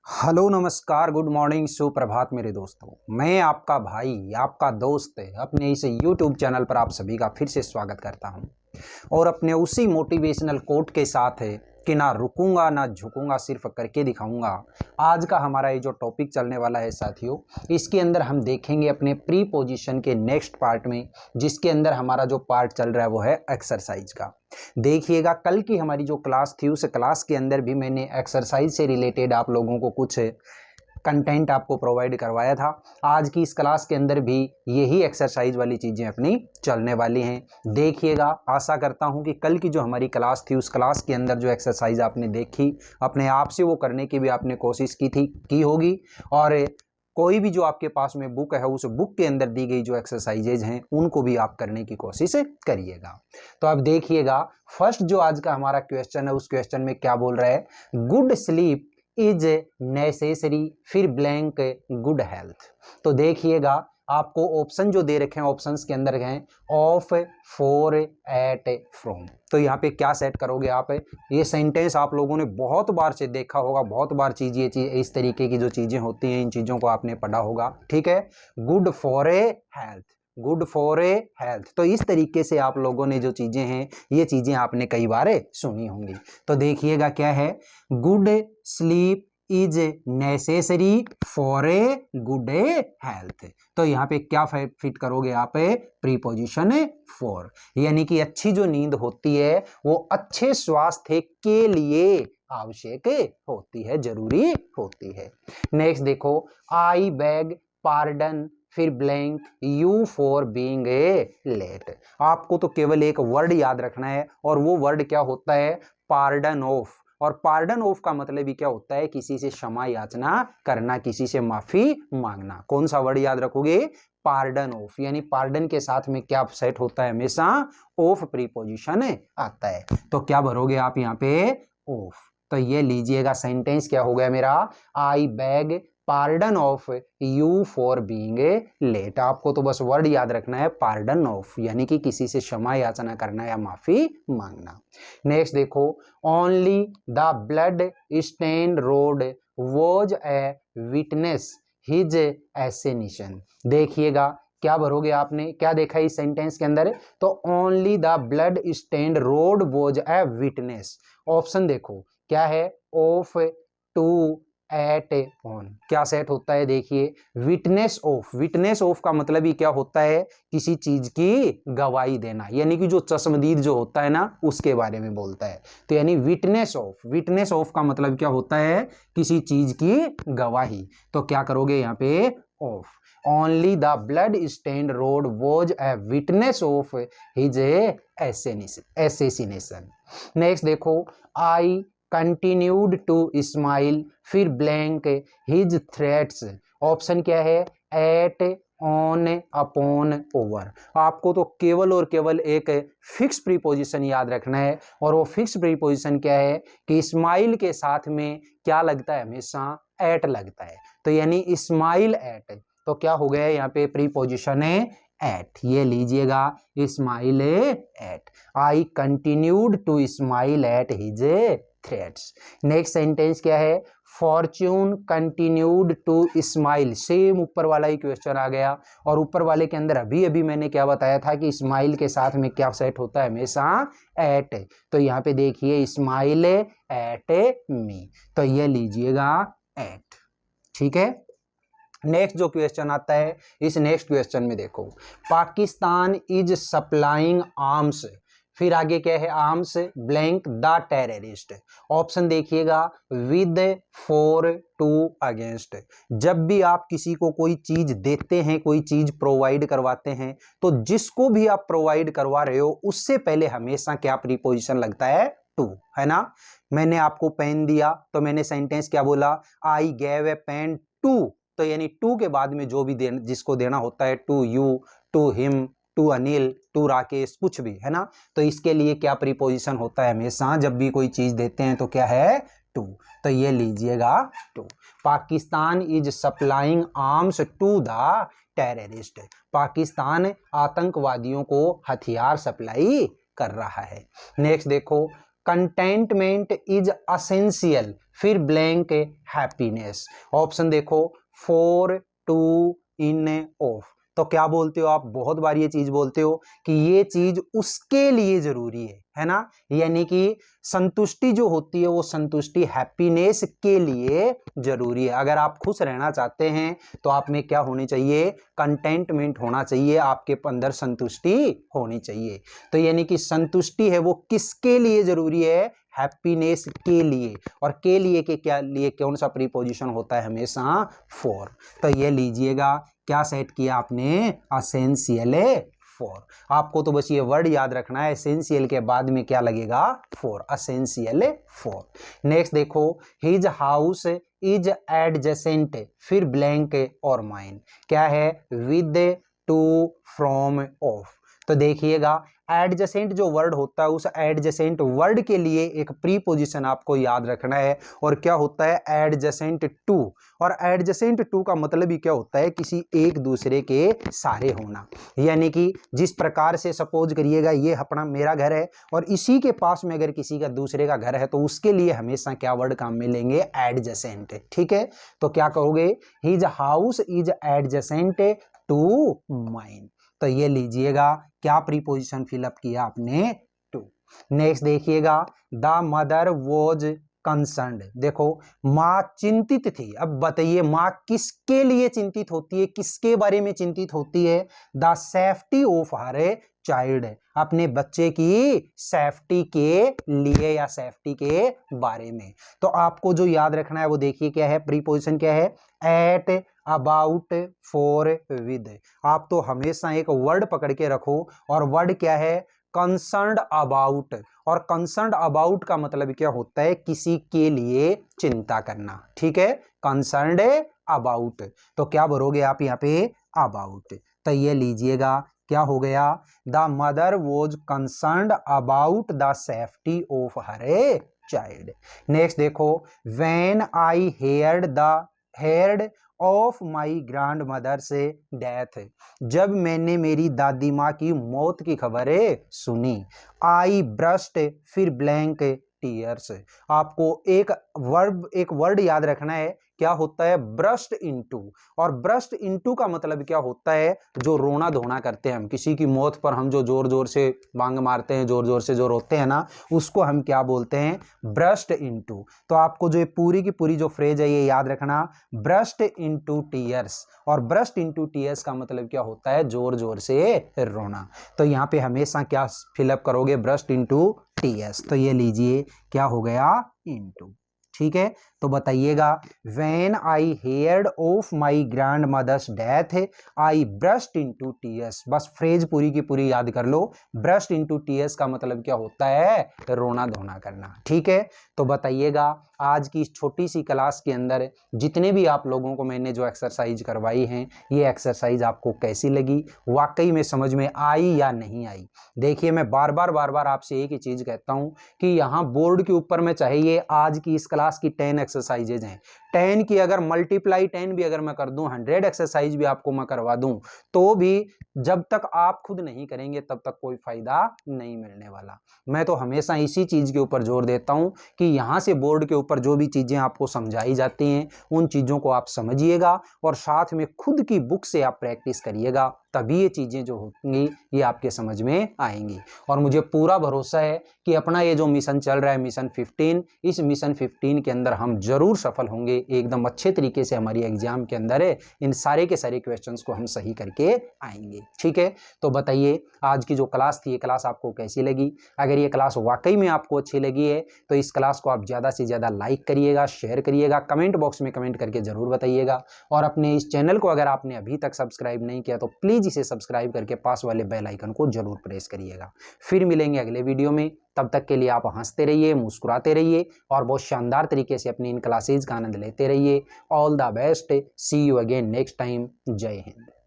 Hello नमस्कार good morning सुप्रभात मेरे दोस्तों। मैं आपका भाई आपका दोस्त अपने इस यूट्यूब चैनल पर आप सभी का फिर से स्वागत करता हूं और अपने उसी मोटिवेशनल कोट के साथ है कि ना रुकूंगा ना झुकूंगा, सिर्फ करके दिखाऊंगा। आज का हमारा ये जो टॉपिक चलने वाला है साथियों, इसके अंदर हम देखेंगे अपने प्री पोजीशन के नेक्स्ट पार्ट में, जिसके अंदर हमारा जो पार्ट चल रहा है वो है एक्सरसाइज का। देखिएगा, कल की हमारी जो क्लास थी उस क्लास के अंदर भी मैंने एक्सरसाइज से रिलेटेड आप लोगों को कुछ कंटेंट आपको प्रोवाइड करवाया था। आज की इस क्लास के अंदर भी यही एक्सरसाइज वाली चीज़ें अपनी चलने वाली हैं। देखिएगा, आशा करता हूं कि कल की जो हमारी क्लास थी उस क्लास के अंदर जो एक्सरसाइज आपने देखी, अपने आप से वो करने की भी आपने कोशिश की होगी और कोई भी जो आपके पास में बुक है उस बुक के अंदर दी गई जो एक्सरसाइजेज हैं उनको भी आप करने की कोशिश करिएगा। तो अब देखिएगा, फर्स्ट जो आज का हमारा क्वेश्चन है उस क्वेश्चन में क्या बोल रहा है, गुड स्लीप इज नेसेसरी फिर ब्लैंक गुड हेल्थ। तो देखिएगा, आपको ऑप्शन जो दे रखे हैं ऑप्शंस के अंदर हैं ऑफ, फॉर, एट, फ्रॉम। तो यहाँ पे क्या सेट करोगे आप, ये सेंटेंस आप लोगों ने बहुत बार से देखा होगा, बहुत बार ये चीज इस तरीके की जो चीजें होती हैं इन चीजों को आपने पढ़ा होगा। ठीक है, good for a health, good for a health. तो इस तरीके से आप लोगों ने जो चीजें हैं ये चीजें आपने कई बार सुनी होंगी। तो देखिएगा क्या है, good sleep is necessary for a good health. तो यहाँ पे क्या फिट करोगे आप, प्रीपोजिशन फॉर, यानी कि अच्छी जो नींद होती है वो अच्छे स्वास्थ्य के लिए आवश्यक होती है, जरूरी होती है। नेक्स्ट देखो, आई बैग पार्डन फिर blank you for being a late. आपको तो केवल एक वर्ड याद रखना है और वो वर्ड क्या होता है, पार्डन ऑफ। और पार्डन ऑफ का मतलब ही क्या होता है, किसी से क्षमा याचना करना, किसी से माफी मांगना। कौन सा वर्ड याद रखोगे, पार्डन ऑफ। यानी पार्डन के साथ में क्या सेट होता है, हमेशा ऑफ प्रीपोजिशन आता है। तो क्या भरोगे आप यहाँ पे, ऑफ। तो ये लीजिएगा, सेंटेंस क्या हो गया मेरा, I beg pardon of you for being late. आपको तो बस वर्ड याद रखना है पार्डन ऑफ, यानी कि किसी से क्षमा याचना करना या माफी मांगना। नेक्स्ट देखो, only the blood stand road was a witness his assassination. देखिएगा, क्या भरोगे आपने, क्या देखा इस सेंटेंस के अंदर, तो only the blood stand road was a witness. Option देखो क्या है, ऑफ, टू, एट, ऑन। क्या सेट होता है, देखिए विटनेस ऑफ। विटनेस ऑफ का मतलब ही क्या होता है, किसी चीज की गवाही देना, यानी कि जो चश्मदीद जो होता है ना उसके बारे में बोलता है। तो यानी विटनेस ऑफ, विटनेस ऑफ का मतलब क्या होता है, किसी चीज की गवाही। तो क्या करोगे यहाँ पे, of. Only the blood stained road was a witness of his assassination. Next देखो, आई कंटिन्यूड टू स्माइल फिर ब्लैंक हिज थ्रेट्स। ऑप्शन क्या है, एट, ऑन, अपॉन, ओवर। आपको तो केवल और केवल एक फिक्स प्रीपोजिशन याद रखना है और वो फिक्स प्रीपोजिशन क्या है कि स्माइल के साथ में क्या लगता है, हमेशा एट लगता है। तो यानी स्माइल एट, तो क्या हो गया यहाँ पे प्रीपोजिशन है एट। ये लीजिएगा, smile at, I continued to smile at his threats. Next sentence क्या है, fortune continued to smile. Same ऊपर वाला ही क्वेश्चन आ गया और ऊपर वाले के अंदर अभी अभी मैंने क्या बताया था कि स्माइल के साथ में क्या सेट होता है, हमेशा एट। तो यहाँ पे देखिए, स्माइल एट मी, तो ये लीजिएगा एट। ठीक है, नेक्स्ट जो क्वेश्चन आता है, इस नेक्स्ट क्वेश्चन में देखो, पाकिस्तान इज सप्लाइंग आर्म्स, फिर आगे क्या है, arms blank the terrorist. Option देखिएगा, विद, फॉर, टू, अगेंस्ट। जब भी आप किसी को कोई चीज देते हैं, कोई चीज प्रोवाइड करवाते हैं, तो जिसको भी आप प्रोवाइड करवा रहे हो उससे पहले हमेशा क्या प्रीपोजिशन लगता है, टू, है ना। मैंने आपको पेन दिया तो मैंने सेंटेंस क्या बोला, I gave a pen to. तो यानी टू के बाद में जो भी जिसको देना होता है, to you, to him, to Anil, to Rakesh, कुछ भी, है ना। तो इसके लिए क्या प्रीपोजिशन होता है, हमेशा जब भी कोई चीज देते हैं तो क्या है, टू। तो ये लीजिएगा to. Pakistan is supplying arms to the terrorist. Pakistan आतंकवादियों को हथियार सप्लाई कर रहा है। नेक्स्ट देखो, कंटेंटमेंट इज असेंशियल, फिर ब्लैंक हैप्पीनेस। ऑप्शन देखो, फॉर, टू, इन, ऑफ। तो क्या बोलते हो आप? बहुत बार ये चीज बोलते हो कि ये चीज उसके लिए जरूरी है ना। यानी कि संतुष्टि जो होती है वो संतुष्टि हैप्पीनेस के लिए जरूरी है। अगर आप खुश रहना चाहते हैं तो आप में क्या होनी चाहिए? कंटेंटमेंट होना चाहिए, आपके अंदर संतुष्टि होनी चाहिए। तो यानी कि संतुष्टि है वो किसके लिए जरूरी है? हैप्पीनेस के लिए। और के लिए के क्या लिए कौन सा प्रीपोजिशन होता है? हमेशा फॉर। तो ये लीजिएगा, क्या सेट किया आपने? Essential for. आपको तो बस ये वर्ड याद रखना है, एसेंशियल के बाद में क्या लगेगा? For, essential for. नेक्स्ट देखो, हिज हाउस इज एडजेसेंट, फिर ब्लैंक और माइन। क्या है? With, to, from, of. तो देखिएगा, एडजेसेंट जो वर्ड होता है उस एडजेसेंट वर्ड के लिए एक प्रीपोजिशन आपको याद रखना है। और क्या होता है? Adjacent to. और एडजेसेंट टू का मतलब ही क्या होता है? किसी एक दूसरे के सारे होना। यानी कि जिस प्रकार से सपोज करिएगा ये अपना मेरा घर है और इसी के पास में अगर किसी का दूसरे का घर है तो उसके लिए हमेशा क्या वर्ड काम में लेंगे? एडजेसेंट। ठीक है, तो क्या कहोगे? His house is adjacent to mine. तो ये लीजिएगा, क्या प्रीपोजिशन फिलअप किया आपने? टू। नेक्स्ट देखिएगा, द मदर वॉज कंसर्न्ड। देखो, माँ चिंतित थी। अब बताइए माँ किसके लिए चिंतित होती है? किसके बारे में चिंतित होती है? The safety of her child, अपने बच्चे की सेफ्टी के लिए या सेफ्टी के बारे में। तो आपको जो याद रखना है वो देखिए क्या है? प्रीपोजिशन क्या है? At, about, for, with. आप तो हमेशा एक वर्ड पकड़ के रखो और वर्ड क्या है? Concerned about. और कंसर्न्ड अबाउट का मतलब क्या होता है? किसी के लिए चिंता करना। ठीक है, कंसर्न्ड अबाउट। तो क्या भरोगे आप यहाँ पे? अबाउट। तो ये लीजिएगा, क्या हो गया? The mother was concerned about the safety of her child. Next देखो, when I heard of my grandmother से डेथ, जब मैंने मेरी दादी माँ की मौत की खबरें सुनी। आई ब्रस्ट, फिर ब्लैंक टीयर्स। आपको एक वर्ड याद रखना है, क्या होता है? Burst into. और ब्रस्ट इनटू का मतलब क्या होता है? जो रोना धोना करते हैं हम, किसी की मौत पर हम जो जोर जोर से बांग मारते हैं, जोर जोर से जो रोते हैं ना, उसको हम क्या बोलते हैं? Burst into. तो आपको जो पूरी की पूरी जो फ्रेज है ये याद रखना, ब्रस्ट इनटू टीयर्स। और ब्रस्ट इनटू टीयर्स का मतलब क्या होता है? जोर जोर से रोना। तो यहाँ पे हमेशा क्या फिलअप करोगे? Burst into tears. तो ये लीजिए, क्या हो गया? इनटू। ठीक है, तो बताइएगा, when I heard of my grandmother's death I burst into tears. बस फ्रेज पूरी की पूरी याद कर लो। ब्रस्ट इनटू टीयर्स का मतलब क्या होता है? रोना धोना करना। ठीक है, तो बताइएगा, आज की इस छोटी सी क्लास के अंदर जितने भी आप लोगों को मैंने जो एक्सरसाइज करवाई हैं, ये एक्सरसाइज आपको कैसी लगी? वाकई में समझ में आई या नहीं आई? देखिए, मैं बार बार आपसे एक ही चीज कहता हूं कि यहाँ बोर्ड के ऊपर में चाहे ये आज की इस क्लास की 10 एक्सरसाइजेज हैं, 10 की अगर मल्टीप्लाई 10 भी अगर मैं कर दूं, 100 एक्सरसाइज भी आपको मैं करवा दूं, तो भी जब तक आप खुद नहीं करेंगे तब तक कोई फायदा नहीं मिलने वाला। मैं तो हमेशा इसी चीज के ऊपर जोर देता हूं कि यहाँ से बोर्ड के ऊपर जो भी चीजें आपको समझाई जाती हैं उन चीजों को आप समझिएगा और साथ में खुद की बुक से आप प्रैक्टिस करिएगा, तभी ये चीजें जो होंगी ये आपके समझ में आएंगी। और मुझे पूरा भरोसा है कि अपना ये जो मिशन चल रहा है मिशन 15, इस मिशन 15 के अंदर हम जरूर सफल होंगे। एकदम अच्छे तरीके से हमारी एग्जाम के अंदर इन सारे के सारे क्वेश्चंस को हम सही करके आएंगे। ठीक है, तो बताइए आज की जो क्लास थी ये क्लास आपको कैसी लगी? अगर ये क्लास वाकई में आपको अच्छी लगी है तो इस क्लास को आप ज़्यादा से ज़्यादा लाइक करिएगा, शेयर करिएगा, कमेंट बॉक्स में कमेंट करके ज़रूर बताइएगा। और अपने इस चैनल को अगर आपने अभी तक सब्सक्राइब नहीं किया तो प्लीज़ इसे सब्सक्राइब करके पास वाले बेल आइकन को जरूर प्रेस करिएगा। फिर मिलेंगे अगले वीडियो में, तब तक के लिए आप हंसते रहिए, मुस्कुराते रहिए और बहुत शानदार तरीके से अपनी इन क्लासेज का आनंद लेते रहिए। All the best, see you again next time. जय हिंद।